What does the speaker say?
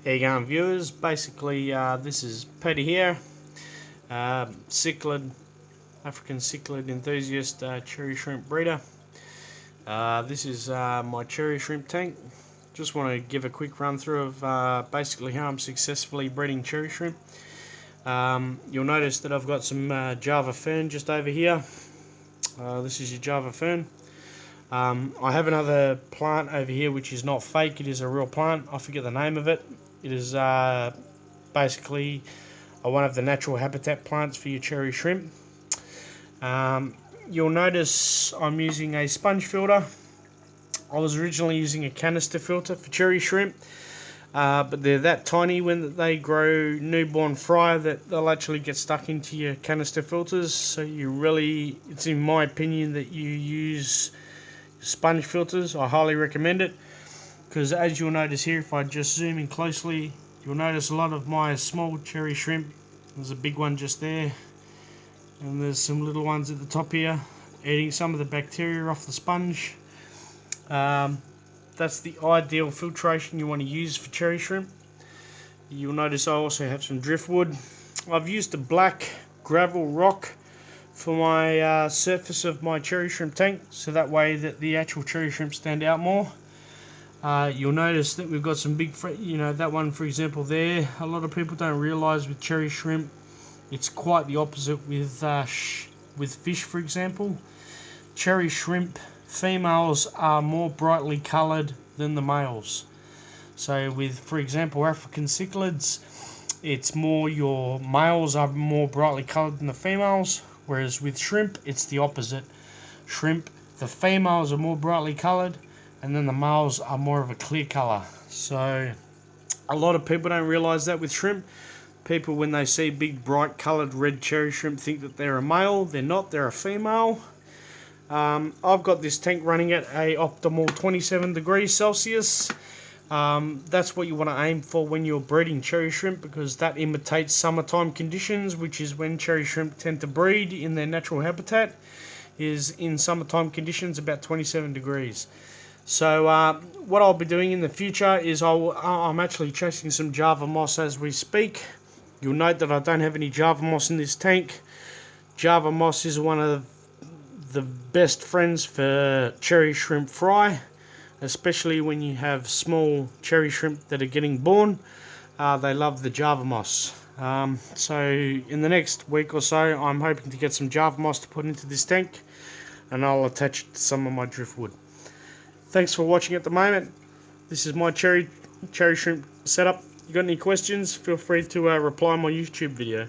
How you going, viewers? Basically, this is Peter here, cichlid, African cichlid enthusiast, cherry shrimp breeder. This is my cherry shrimp tank. Just want to give a quick run through of basically how I'm successfully breeding cherry shrimp. You'll notice that I've got some Java fern just over here. This is your Java fern. I have another plant over here which is not fake, it is a real plant. I forget the name of it. It is basically one of the natural habitat plants for your cherry shrimp. You'll notice I'm using a sponge filter. I was originally using a canister filter for cherry shrimp, but they're that tiny when they grow newborn fry that they'll actually get stuck into your canister filters. So it's in my opinion that you use sponge filters. I highly recommend it, because as you'll notice here, if I just zoom in closely, you'll notice a lot of my small cherry shrimp. There's a big one just there, and there's some little ones at the top here eating some of the bacteria off the sponge. That's the ideal filtration you want to use for cherry shrimp. You'll notice I also have some driftwood. I've used a black gravel rock for my surface of my cherry shrimp tank, so that way that the actual cherry shrimp stand out more. You'll notice that we've got some big, that one for example there. A lot of people don't realise with cherry shrimp, it's quite the opposite with fish, for example. Cherry shrimp females are more brightly coloured than the males. So with, for example, African cichlids, it's more your males are more brightly coloured than the females, whereas with shrimp, it's the opposite. Shrimp, the females are more brightly coloured, and then the males are more of a clear colour. So a lot of people don't realise that with shrimp. People, when they see big bright coloured red cherry shrimp, think that they're a male. They're not, they're a female. I've got this tank running at a optimal 27 degrees Celsius. That's what you want to aim for when you're breeding cherry shrimp, because that imitates summertime conditions, which is when cherry shrimp tend to breed in their natural habitat, is in summertime conditions about 27 degrees. So what I'll be doing in the future is I'm actually chasing some Java moss as we speak. You'll note that I don't have any Java moss in this tank. Java moss is one of the best friends for cherry shrimp fry, especially when you have small cherry shrimp that are getting born. They love the Java moss. So in the next week or so, I'm hoping to get some Java moss to put into this tank, and I'll attach it to some of my driftwood. Thanks for watching at the moment. This is my cherry shrimp setup. If you got any questions, feel free to reply on my YouTube video.